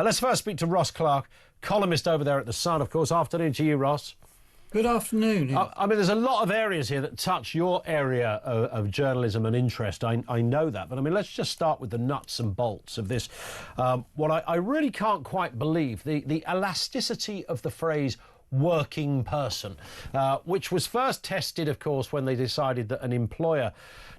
Let's first speak to Ross Clark, columnist over there at The Sun, of course. Afternoon to you, Ross. Good afternoon. I mean, there's a lot of areas here that touch your area of journalism and interest. I know that. But, I mean, let's just start with the nuts and bolts of this. What I really can't quite believe, the elasticity of the phrase working person, which was first tested, of course, when they decided that an employer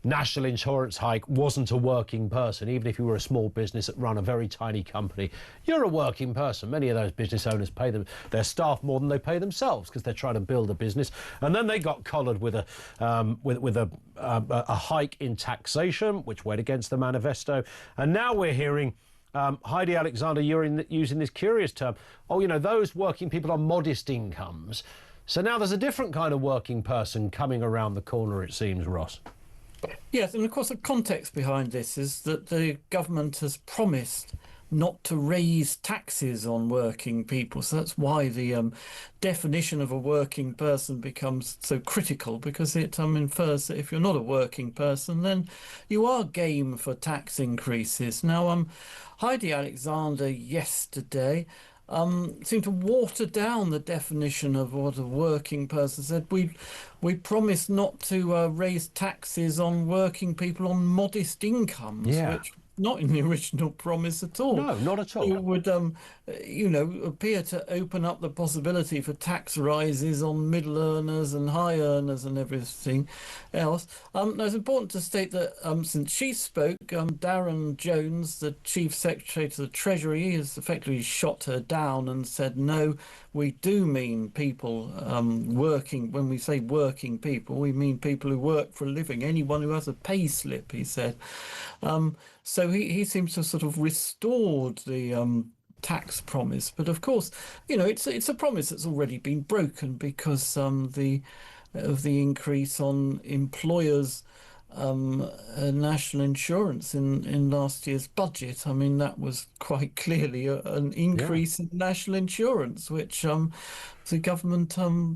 national insurance hike wasn't a working person. Even if you were a small business that run a very tiny company, you're a working person. Many of those business owners pay their staff more than they pay themselves because they're trying to build a business. And then they got collared with a hike in taxation, which went against the manifesto. And now we're hearing Heidi Alexander using this curious term, those working people on modest incomes. So now there's a different kind of working person coming around the corner, it seems, Ross. Yes, and of course the context behind this is that the government has promised not to raise taxes on working people. So that's why the definition of a working person becomes so critical, because it infers that if you're not a working person, then you are game for tax increases. Now, Heidi Alexander yesterday seemed to water down the definition of what a working person said. We promised not to raise taxes on working people on modest incomes, which not in the original promise at all. No, not at all. It would, appear to open up the possibility for tax rises on middle earners and high earners and everything else. Now, it's important to state that since she spoke, Darren Jones, the Chief Secretary to the Treasury, has effectively shot her down and said, no, we do mean people working. When we say working people, we mean people who work for a living, anyone who has a pay slip, he said. So he seems to have sort of restored the tax promise. But of course, it's a promise that's already been broken because of the increase on employers' national insurance in last year's budget. I mean, that was quite clearly an increase in national insurance, which the government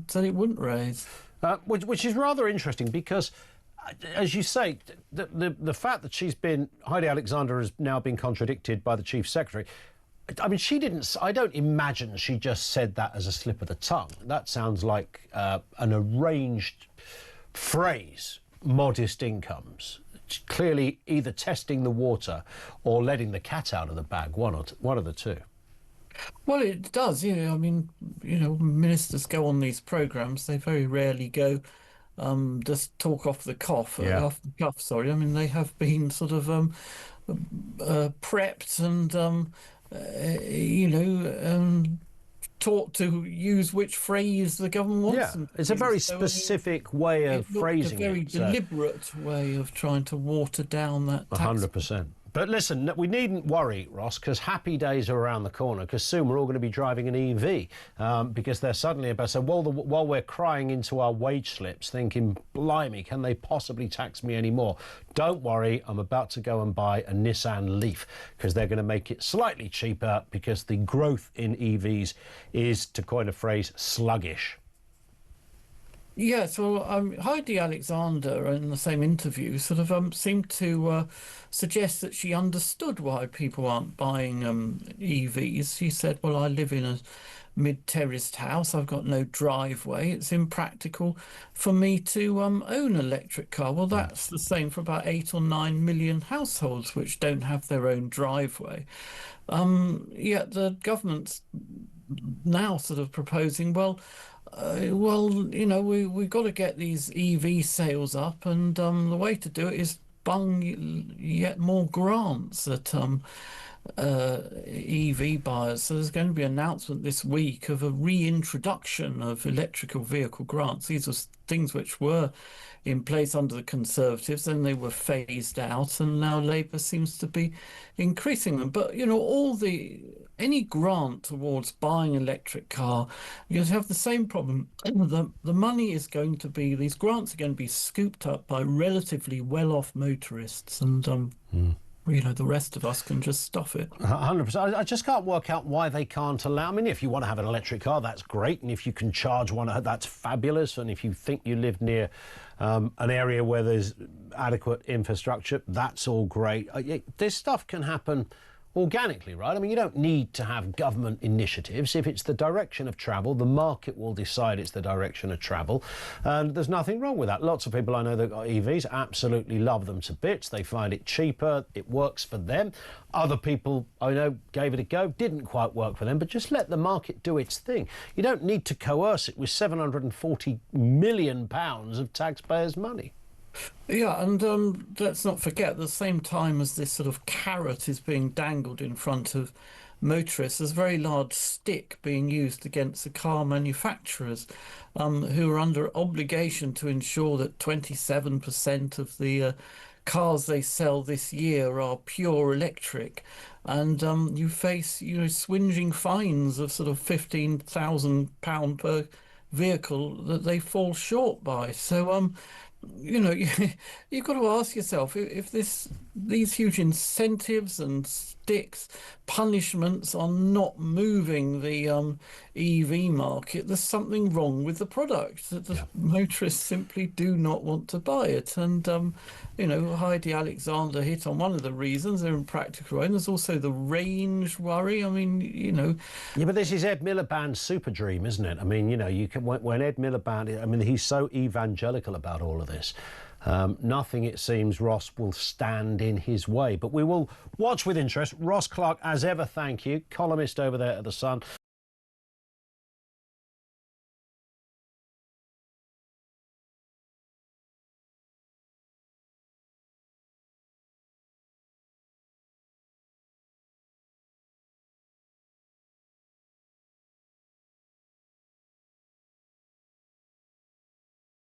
said it wouldn't raise. Which is rather interesting because, as you say, the fact that Heidi Alexander has now been contradicted by the Chief Secretary. I mean, I don't imagine she just said that as a slip of the tongue. That sounds like an arranged phrase, modest incomes. Clearly either testing the water or letting the cat out of the bag, one of the two. Well, it does. Ministers go on these programmes. They very rarely go just talk off the cuff. I mean, they have been sort of prepped and taught to use which phrase the government wants them to it's a very specific way of phrasing it. A very deliberate way of trying to water down that tax. 100%. But listen, we needn't worry, Ross, because happy days are around the corner, because soon we're all going to be driving an EV because they're suddenly about... So while we're crying into our wage slips, thinking, blimey, can they possibly tax me anymore? Don't worry, I'm about to go and buy a Nissan Leaf because they're going to make it slightly cheaper because the growth in EVs is, to coin a phrase, sluggish. Yes, well, Heidi Alexander in the same interview sort of seemed to suggest that she understood why people aren't buying EVs. She said, well, I live in a mid-terraced house. I've got no driveway. It's impractical for me to own an electric car. Well, that's the same for about 8 or 9 million households which don't have their own driveway. Yet the government's now sort of proposing, we've got to get these EV sales up, and the way to do it is bung yet more grants at EV buyers. So there's going to be an announcement this week of a reintroduction of electrical vehicle grants. These are things which were in place under the Conservatives, then they were phased out, and now Labour seems to be increasing them. But any grant towards buying an electric car, you have the same problem. The money is going to be, these grants are going to be scooped up by relatively well-off motorists, and the rest of us can just stuff it. 100%. I just can't work out why they can't allow... I mean, if you want to have an electric car, that's great, and if you can charge one, that's fabulous, and if you think you live near an area where there's adequate infrastructure, that's all great. This stuff can happen organically, right? I mean, you don't need to have government initiatives. If it's the direction of travel, the market will decide it's the direction of travel. And there's nothing wrong with that. Lots of people I know that got EVs absolutely love them to bits. They find it cheaper. It works for them. Other people I know gave it a go, didn't quite work for them, but just let the market do its thing. You don't need to coerce it with £740 million of taxpayers' money. Yeah, and let's not forget, at the same time as this sort of carrot is being dangled in front of motorists, there's a very large stick being used against the car manufacturers, who are under obligation to ensure that 27% of the cars they sell this year are pure electric. And you face, swinging fines of sort of £15,000 per vehicle that they fall short by. So, you've got to ask yourself if these huge incentives and sticks, punishments are not moving the EV market. There's something wrong with the product, that the motorists simply do not want to buy it. And Heidi Alexander hit on one of the reasons. They're impractical, and there's also the range worry. I mean, Yeah, but this is Ed Miliband's super dream, isn't it? I mean, you can, when Ed Miliband, I mean, he's so evangelical about all of this. Nothing, it seems, Ross, will stand in his way. But we will watch with interest. Ross Clark, as ever, thank you. Columnist over there at The Sun.